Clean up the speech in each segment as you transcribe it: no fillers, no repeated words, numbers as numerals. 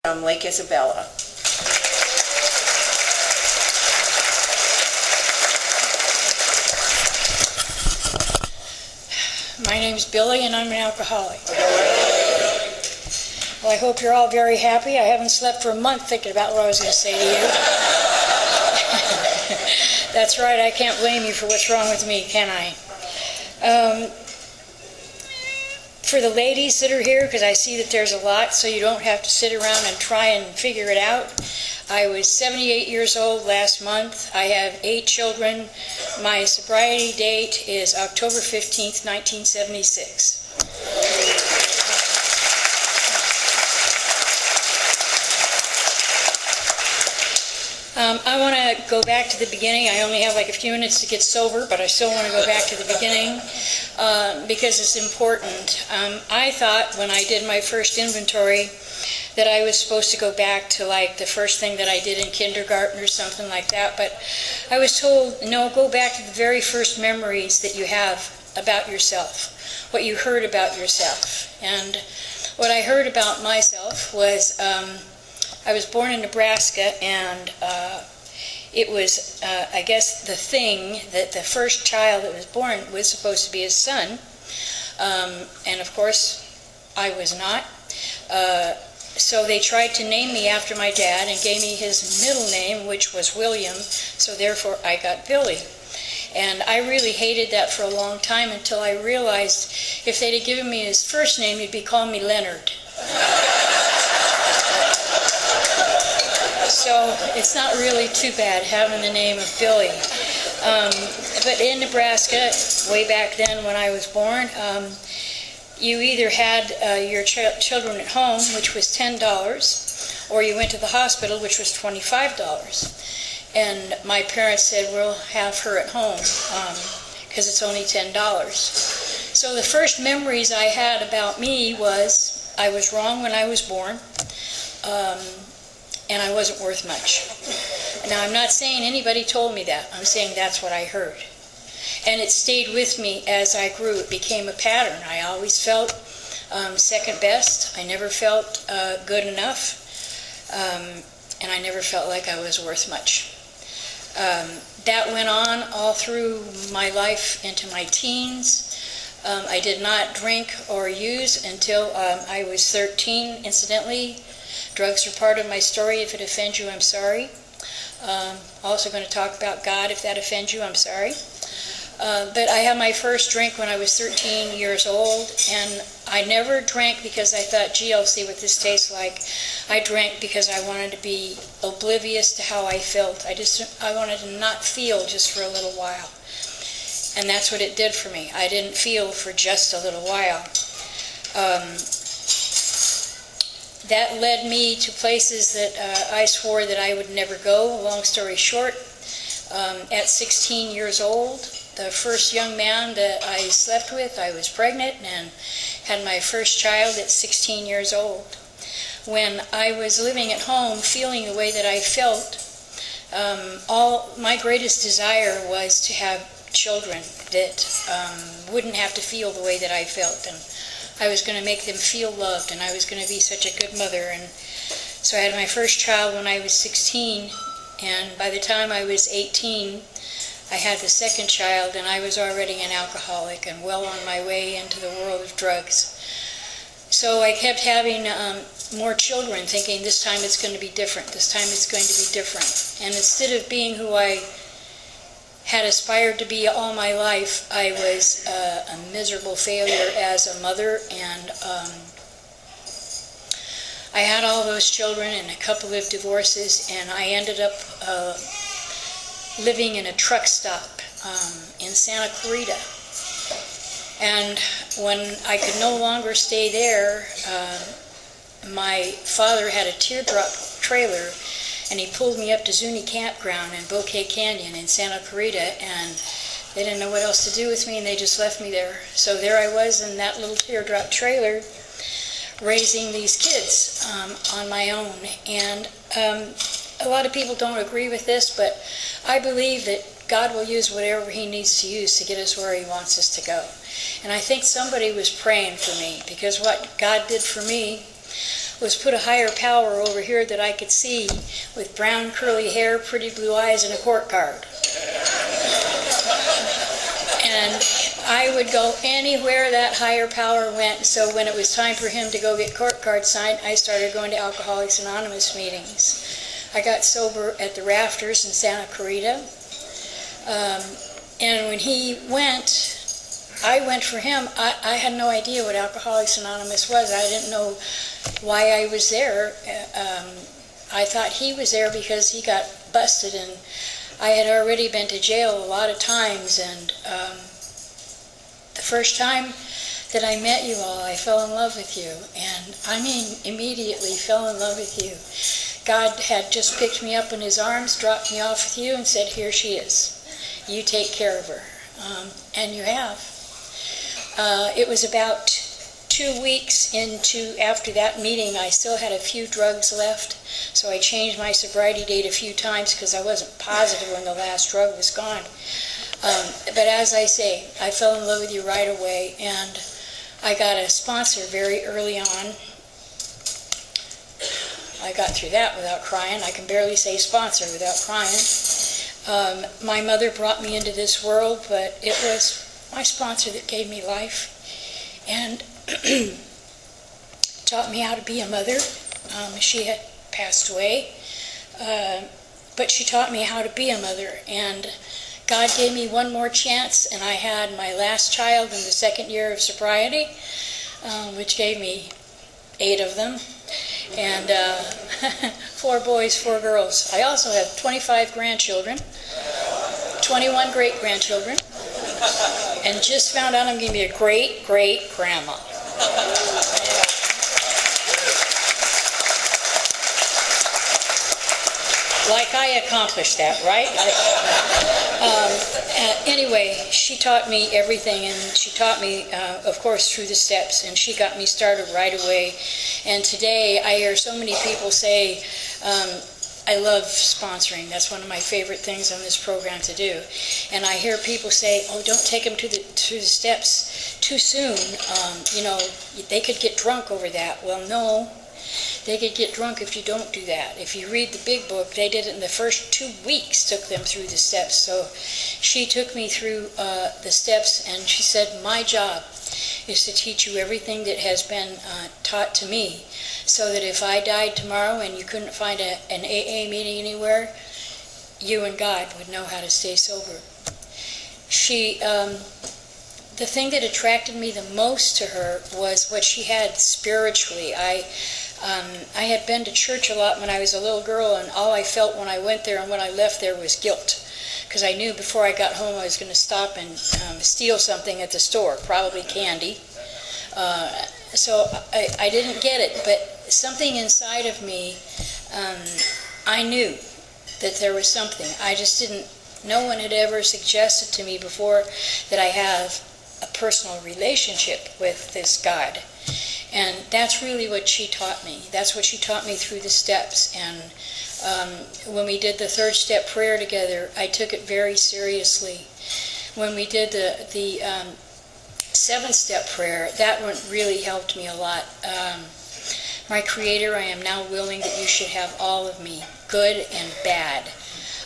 from Lake Isabella. My name's Billy and I'm an alcoholic. Well, I hope you're all very happy. I haven't slept for a month thinking about what I was going to say to you. That's right, I can't blame you for what's wrong with me, can I? For the ladies that are here, because I see that there's a lot, so you don't have to sit around and try and figure it out. I was 78 years old last month. I have 8 children. My sobriety date is October 15th, 1976. I want to go back to the beginning. I only have like a few minutes to get sober, but I still want to go back to the beginning because it's important. I thought when I did my first inventory that I was supposed to go back to like the first thing that I did in kindergarten or something like that, but I was told, no, go back to the very first memories that you have about yourself, what you heard about yourself. And what I heard about myself was I was born in Nebraska, and it was, I guess, the thing that the first child that was born was supposed to be his son, and of course I was not. So they tried to name me after my dad and gave me his middle name, which was William, so therefore I got Billy. And I really hated that for a long time until I realized if they'd have given me his first name, he'd be calling me Leonard. So it's not really too bad having the name of Billy. But in Nebraska, way back then when I was born, you either had your children at home, which was $10, or you went to the hospital, which was $25. And my parents said, we'll have her at home because it's only $10. So the first memories I had about me was I was wrong when I was born. And I wasn't worth much. Now, I'm not saying anybody told me that. I'm saying that's what I heard. And it stayed with me as I grew. It became a pattern. I always felt second best. I never felt good enough. And I never felt like I was worth much. That went on all through my life into my teens. I did not drink or use until I was 13, incidentally. Drugs are part of my story. If it offends you, I'm sorry. Also going to talk about God. If that offends you, I'm sorry. But I had my first drink when I was 13 years old, and I never drank because I thought, gee, I'll see what this tastes like. I drank because I wanted to be oblivious to how I felt. I wanted to not feel just for a little while. And that's what it did for me. I didn't feel for just a little while. That led me to places that I swore that I would never go. Long story short, at 16 years old, the first young man that I slept with, I was pregnant and had my first child at 16 years old. When I was living at home, feeling the way that I felt, my greatest desire was to have children that wouldn't have to feel the way that I felt. And I was going to make them feel loved, and I was going to be such a good mother. And so I had my first child when I was 16, and by the time I was 18, I had the second child, and I was already an alcoholic and well on my way into the world of drugs. So I kept having more children, thinking this time it's going to be different, this time it's going to be different. And instead of being who I had aspired to be all my life, I was a miserable failure as a mother, and I had all those children and a couple of divorces, and I ended up living in a truck stop in Santa Clarita. And when I could no longer stay there, my father had a Teardrop trailer, and he pulled me up to Zuni Campground in Bouquet Canyon in Santa Clarita, and they didn't know what else to do with me, and they just left me there. So there I was in that little Teardrop trailer, raising these kids on my own. And a lot of people don't agree with this, but I believe that God will use whatever He needs to use to get us where He wants us to go. And I think somebody was praying for me, because what God did for me was put a higher power over here that I could see with brown curly hair, pretty blue eyes, and a court card. And I would go anywhere that higher power went. So when it was time for him to go get court cards signed, I started going to Alcoholics Anonymous meetings. I got sober at the Rafters in Santa Clarita. And when he went, I went for him. I had no idea what Alcoholics Anonymous was. I didn't know why I was there. I thought he was there because he got busted, and I had already been to jail a lot of times. And the first time that I met you all, I fell in love with you. And I mean, immediately fell in love with you. God had just picked me up in his arms, dropped me off with you, and said, here she is. You take care of her. And you have. It was about 2 weeks after that meeting, I still had a few drugs left, so I changed my sobriety date a few times because I wasn't positive when the last drug was gone. But as I say, I fell in love with you right away, and I got a sponsor very early on. I got through that without crying. I can barely say sponsor without crying. My mother brought me into this world, but it was my sponsor that gave me life and taught me how to be a mother. She had passed away, but she taught me how to be a mother, and God gave me one more chance, and I had my last child in the second year of sobriety, which gave me 8 of them, and 4 boys, 4 girls. I also have 25 grandchildren, 21 great-grandchildren, and just found out I'm going to be a great-great-grandma. Like I accomplished that, right? Anyway, she taught me everything, and she taught me, of course, through the steps, and she got me started right away. And today I hear so many people say, I love sponsoring. That's one of my favorite things on this program to do. And I hear people say, oh, don't take them through the steps too soon. They could get drunk over that. Well, no. They could get drunk if you don't do that. If you read the big book, they did it in the first 2 weeks, took them through the steps. So she took me through the steps, and she said, my job is to teach you everything that has been taught to me, so that if I died tomorrow and you couldn't find an AA meeting anywhere, you and God would know how to stay sober. The thing that attracted me the most to her was what she had spiritually. I had been to church a lot when I was a little girl, and all I felt when I went there and when I left there was guilt, because I knew before I got home I was going to stop and steal something at the store, probably candy. So I didn't get it, but something inside of me, I knew that there was something. I just didn't, no one had ever suggested to me before that I have a personal relationship with this God. And that's really what she taught me. That's what she taught me through the steps. And when we did the 3rd step prayer together, I took it very seriously. When we did the 7th step prayer, that one really helped me a lot. My Creator, I am now willing that you should have all of me, good and bad.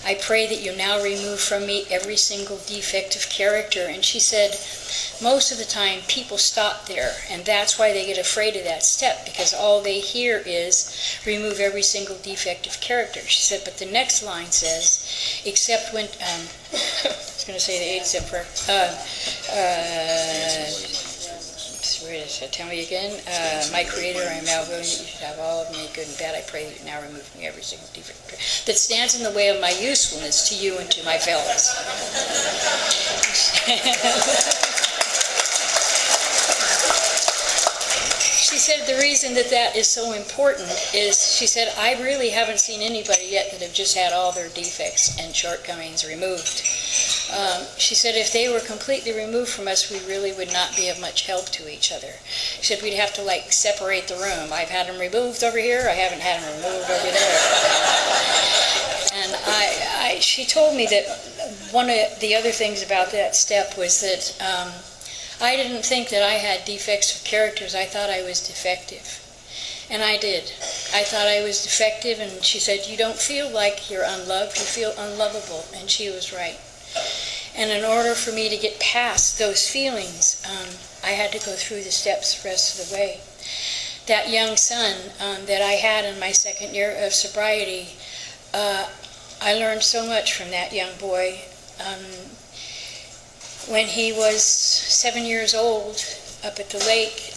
I pray that you now remove from me every single defect of character. And she said, most of the time people stop there, and that's why they get afraid of that step, because all they hear is remove every single defect of character. She said, but the next line says, except when, I was going to say the 8th step prayer, where is it? Tell me again. My Creator, I am now willing that you should have all of me, good and bad. I pray that you now remove from me every single defect that stands in the way of my usefulness to you and to my fellows. She said the reason that is so important is, she said, I really haven't seen anybody yet that have just had all their defects and shortcomings removed. She said if they were completely removed from us, we really would not be of much help to each other. She said we'd have to separate the room. I've had them removed over here, I haven't had them removed over there. And she told me that one of the other things about that step was that I didn't think that I had defects of characters. I thought I was defective. And I did. I thought I was defective, and she said, you don't feel like you're unloved, you feel unlovable. And she was right. And in order for me to get past those feelings, I had to go through the steps the rest of the way. That young son that I had in my second year of sobriety, I learned so much from that young boy. When he was 7 years old, up at the lake,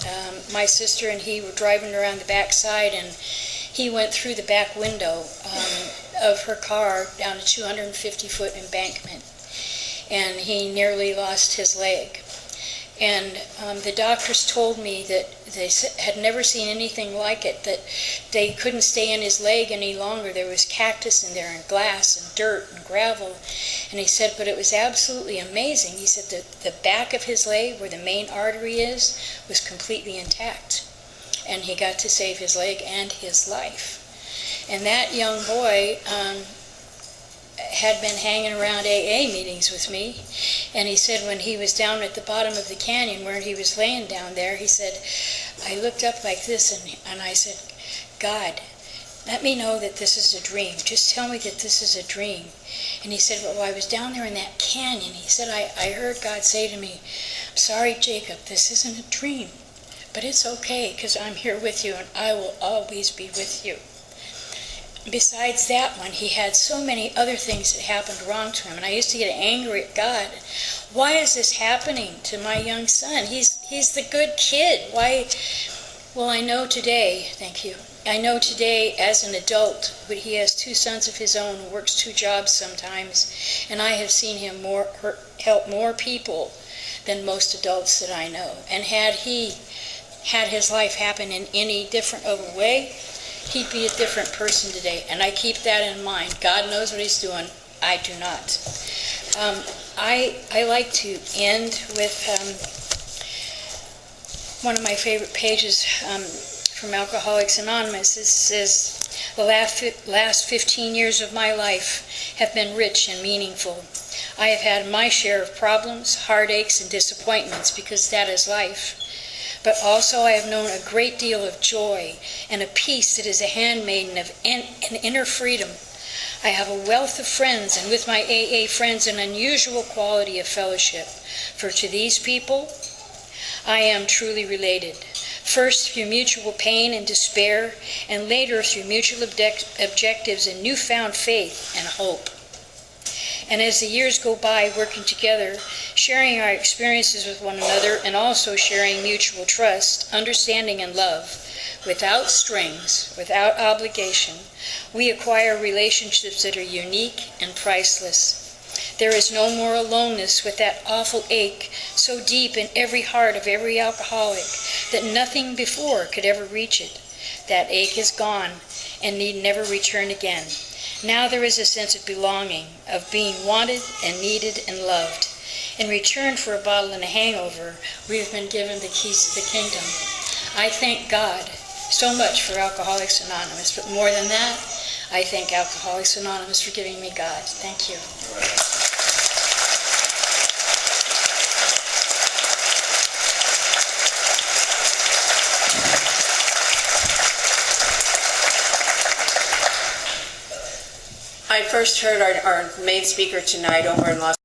my sister and he were driving around the back side, and he went through the back window of her car down a 250-foot embankment, and he nearly lost his leg. And the doctors told me that they had never seen anything like it, that they couldn't stay in his leg any longer. There was cactus in there and glass and dirt and gravel. And he said, but it was absolutely amazing. He said that the back of his leg, where the main artery is, was completely intact. And he got to save his leg and his life. And that young boy had been hanging around AA meetings with me, and he said when he was down at the bottom of the canyon where he was laying down there, he said, I looked up like this and I said, God, let me know that this is a dream. Just tell me that this is a dream. And he said, well, I was down there in that canyon. He said, I heard God say to me, I'm sorry, Jacob, this isn't a dream, but it's okay because I'm here with you and I will always be with you. Besides that one, he had so many other things that happened wrong to him, and I used to get angry at God. Why is this happening to my young son? He's the good kid. Why? Well, I know today, thank you, I know today as an adult, but he has 2 sons of his own, works 2 jobs sometimes, and I have seen him help more people than most adults that I know. And had he had his life happen in any different of a way, he'd be a different person today, and I keep that in mind. God knows what he's doing. I do not. I like to end with one of my favorite pages from Alcoholics Anonymous. It says, the last 15 years of my life have been rich and meaningful. I have had my share of problems, heartaches, and disappointments, because that is life. But also I have known a great deal of joy and a peace that is a handmaiden of an inner freedom. I have a wealth of friends, and with my AA friends an unusual quality of fellowship. For to these people I am truly related. First through mutual pain and despair, and later through mutual objectives and newfound faith and hope. And as the years go by, working together, sharing our experiences with one another, and also sharing mutual trust, understanding, and love, without strings, without obligation, we acquire relationships that are unique and priceless. There is no more aloneness with that awful ache so deep in every heart of every alcoholic that nothing before could ever reach it. That ache is gone and need never return again. Now there is a sense of belonging, of being wanted and needed and loved. In return for a bottle and a hangover, we have been given the keys to the kingdom. I thank God so much for Alcoholics Anonymous, but more than that, I thank Alcoholics Anonymous for giving me God. Thank you. I first heard our main speaker tonight over in Los